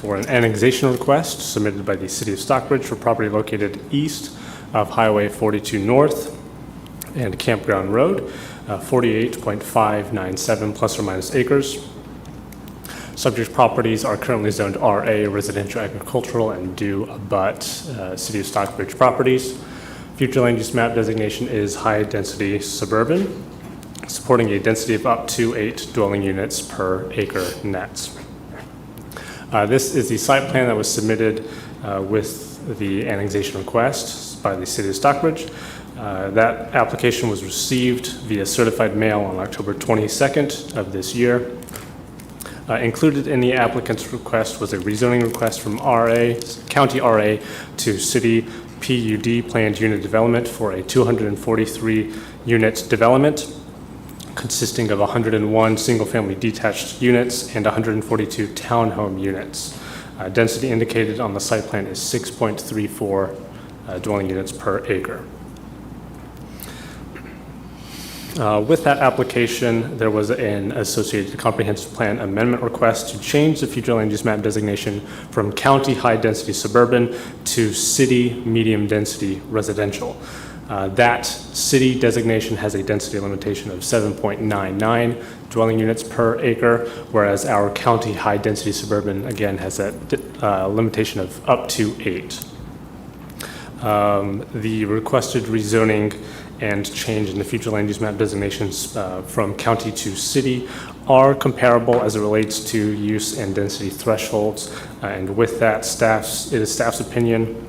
for an annexation request submitted by the City of Stockbridge for property located east of Highway 42 North and Campground Road, 48.597 plus or minus acres. Subject properties are currently zoned RA, residential agricultural, and do abut City of Stockbridge properties. Future land use map designation is high density suburban, supporting a density of up to 8 dwelling units per acre net. This is the site plan that was submitted with the annexation request by the City of Stockbridge. That application was received via certified mail on October 22nd of this year. Included in the applicant's request was a rezoning request from County RA to City PUD planned unit development for a 243 unit development consisting of 101 single-family detached units and 142 townhome units. Density indicated on the site plan is 6.34 dwelling units per acre. With that application, there was an associated comprehensive plan amendment request to change the future land use map designation from county high density suburban to city medium density residential. That city designation has a density limitation of 7.99 dwelling units per acre, whereas our county high density suburban again has that limitation of up to 8. The requested rezoning and change in the future land use map designations from county to city are comparable as it relates to use and density thresholds. And with that, it is staff's opinion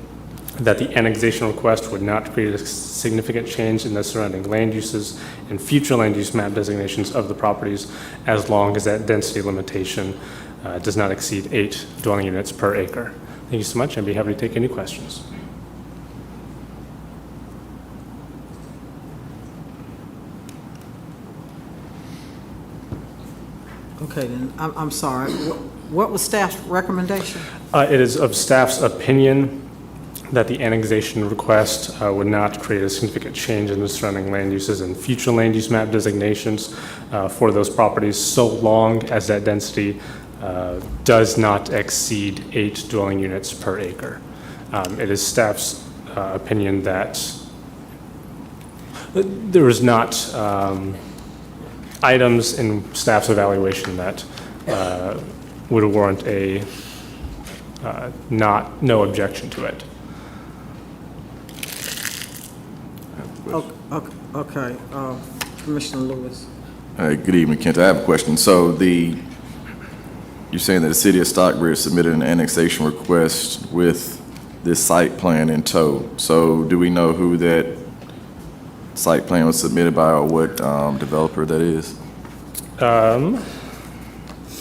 that the annexation request would not create a significant change in the surrounding land uses and future land use map designations of the properties, as long as that density limitation does not exceed 8 dwelling units per acre. Thank you so much. I'd be happy to take any questions. Okay, then, I'm sorry. What was staff's recommendation? It is of staff's opinion that the annexation request would not create a significant change in the surrounding land uses and future land use map designations for those properties, so long as that density does not exceed 8 dwelling units per acre. It is staff's opinion that there is not items in staff's evaluation that would warrant a no objection to it. Okay, Commissioner Lewis. Good evening, Kent. I have a question. So you're saying that the City of Stockbridge submitted an annexation request with this site plan in tow. So do we know who that site plan was submitted by or what developer that is?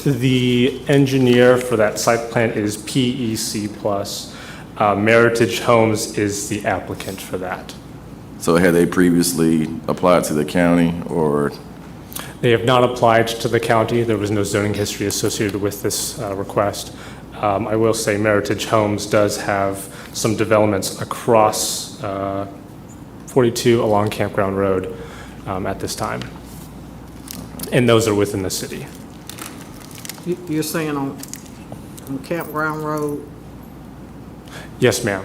The engineer for that site plan is PEC Plus. Meritage Homes is the applicant for that. So had they previously applied to the county or? They have not applied to the county. There was no zoning history associated with this request. I will say Meritage Homes does have some developments across 42 along Campground Road at this time. And those are within the city. You're saying on Campground Road? Yes, ma'am.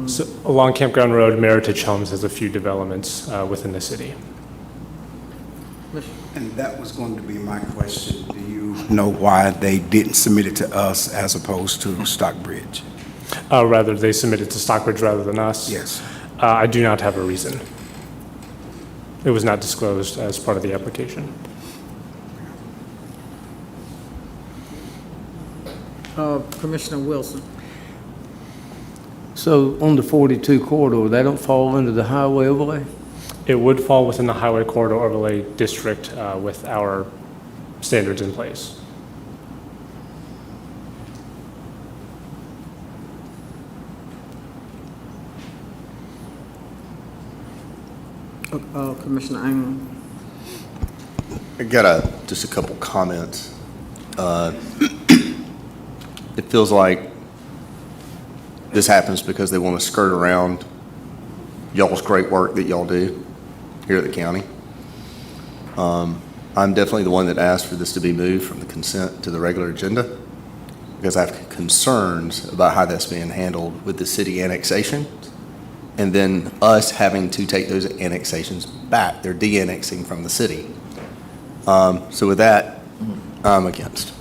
So along Campground Road, Meritage Homes has a few developments within the city. And that was going to be my question. Do you know why they didn't submit it to us as opposed to Stockbridge? Rather, they submitted to Stockbridge rather than us? Yes. I do not have a reason. It was not disclosed as part of the application. Commissioner Wilson. So on the 42 corridor, they don't fall under the highway overlay? It would fall within the Highway Corridor Overlay District with our standards in place. Commissioner Anglin. I got just a couple comments. It feels like this happens because they want to skirt around y'all's great work that y'all do here at the county. I'm definitely the one that asked for this to be moved from the consent to the regular agenda. because I have concerns about how that's being handled with the city annexation, and then us having to take those annexations back. They're de-annexing from the city. So with that, I'm against.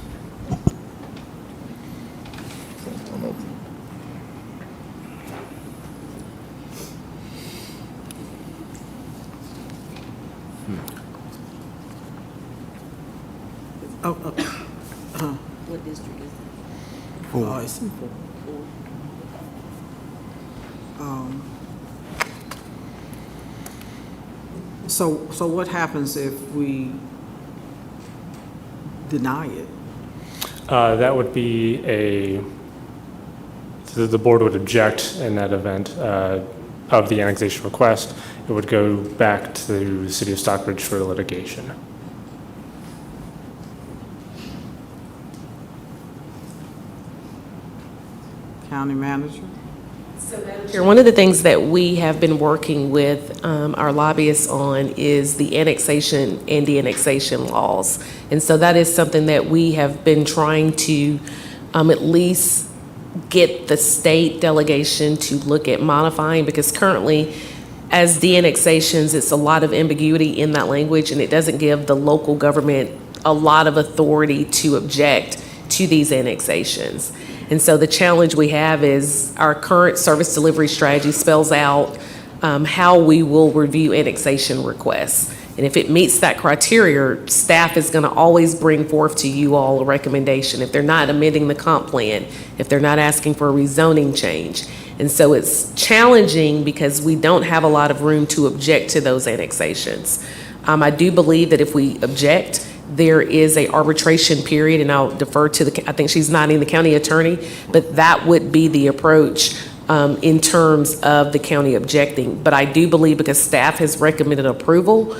What district is that? Oh, it's in four. So what happens if we deny it? That would be the board would object in that event of the annexation request. It would go back to the city of Stockbridge for litigation. County manager? Chair, one of the things that we have been working with our lobbyists on is the annexation and de-annexation laws. And so that is something that we have been trying to at least get the state delegation to look at modifying, because currently, as de-annexations, it's a lot of ambiguity in that language, and it doesn't give the local government a lot of authority to object to these annexations. And so the challenge we have is our current service delivery strategy spells out how we will review annexation requests. And if it meets that criteria, staff is going to always bring forth to you all a recommendation if they're not amending the comp plan, if they're not asking for a rezoning change. And so it's challenging because we don't have a lot of room to object to those annexations. I do believe that if we object, there is a arbitration period, and I'll defer to I think she's nodding, the county attorney, but that would be the approach in terms of the county objecting. But I do believe, because staff has recommended approval,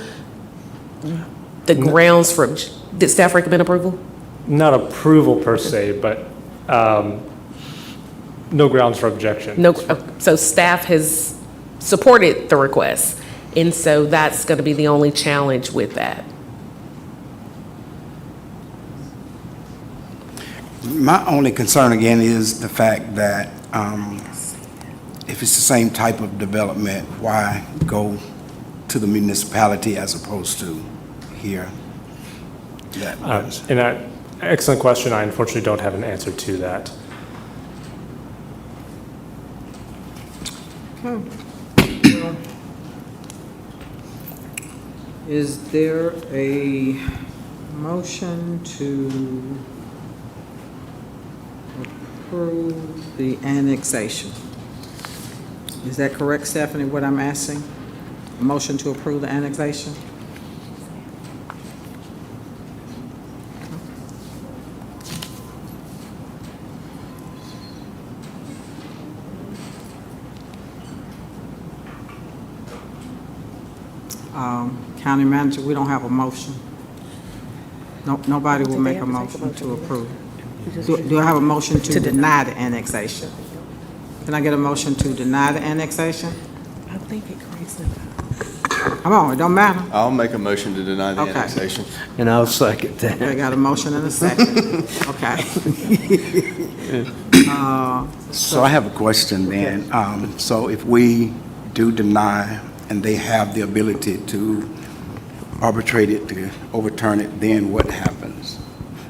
the grounds for, did staff recommend approval? Not approval per se, but no grounds for objection. No, so staff has supported the request, and so that's going to be the only challenge with that. My only concern again is the fact that if it's the same type of development, why go to the municipality as opposed to here? And that, excellent question. I unfortunately don't have an answer to that. Okay. Is there a motion to approve the annexation? Is that correct, Stephanie, what I'm asking? A motion to approve the annexation? County manager, we don't have a motion. No, nobody will make a motion to approve. Do I have a motion to deny the annexation? Can I get a motion to deny the annexation? I think it creates a... Come on, it don't matter. I'll make a motion to deny the Okay. annexation. And I'll second that. I got a motion and a second. Okay. So I have a question then. So if we do deny and they have the ability to arbitrate it, to overturn it, then what happens?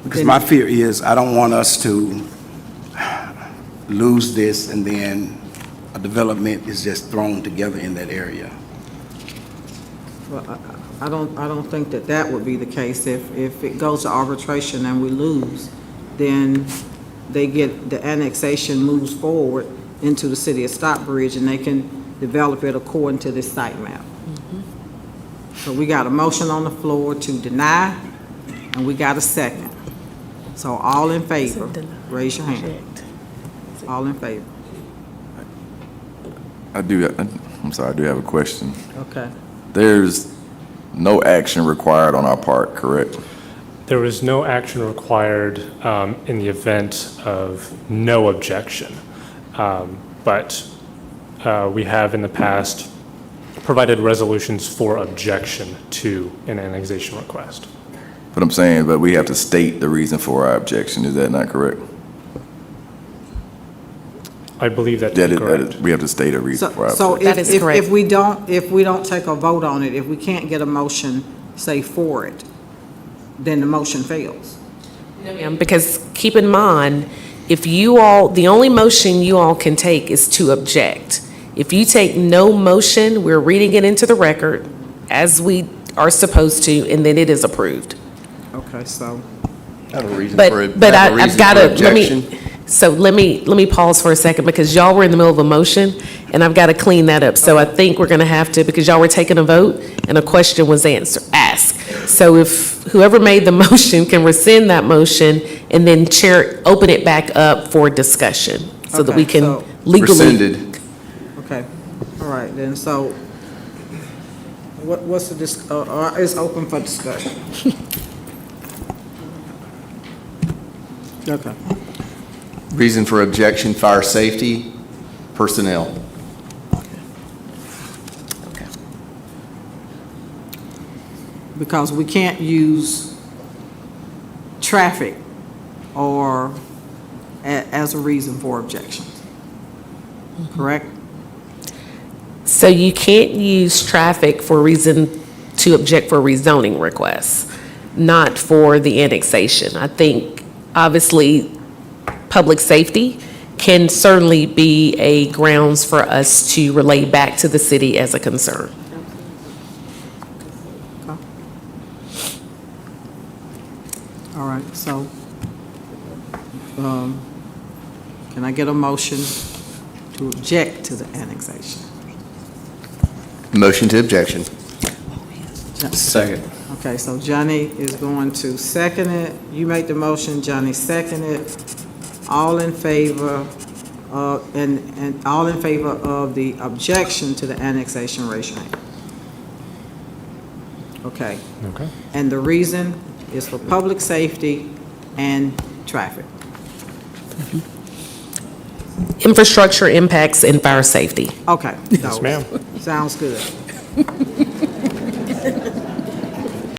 Because my fear is I don't want us to lose this and then a development is just thrown together in that area. Well, I don't think that that would be the case. If it goes to arbitration and we lose, then the annexation moves forward into the city of Stockbridge, and they can develop it according to this site map. So we got a motion on the floor to deny, and we got a second. So all in favor, raise your hand. All in favor. I'm sorry, I do have a question. Okay. There's no action required on our part, correct? There was no action required in the event of no objection, but we have in the past provided resolutions for objection to an annexation request. But I'm saying, but we have to state the reason for our objection, is that not correct? I believe that to That be is, correct. we have to state a reason for So it. That if, is if correct. we don't take a vote on it, if we can't get a motion, say, for it, then the motion fails. Because keep in mind, if you all, the only motion you all can take is to object. If you take no motion, we're reading it into the record as we are supposed to, and then it is approved. Okay, so, I have a reason But, for it. but I have a I've reason got for to, let objection. me, so let me pause for a second, because y'all were in the middle of a motion, and I've got to clean that up. So I think we're going to have to, because y'all were taking a vote, and a question was asked. So if whoever made the motion can rescind that motion, and then chair, open it back up for discussion, so that we Okay, can so- legally. Rescinded. okay, all right, then, so, what's the, it's open for discussion. Okay. Reason for objection, fire safety, personnel. Because we can't use traffic or as a reason for objections, correct? So you can't use traffic for reason to object for rezoning requests, not for the annexation. I think, obviously, public safety can certainly be a grounds for us to relay back to the city as a concern. All right, so, can I get a motion to object to the annexation? Motion to objection. Second. Okay, so Johnny is going to second it. You make the motion, Johnny second it. All in favor, and all in favor of the objection to the annexation, raise your hand. Okay, Okay. and the reason is for public safety and traffic. Infrastructure impacts and fire safety. Okay. Yes, so- ma'am. Sounds good.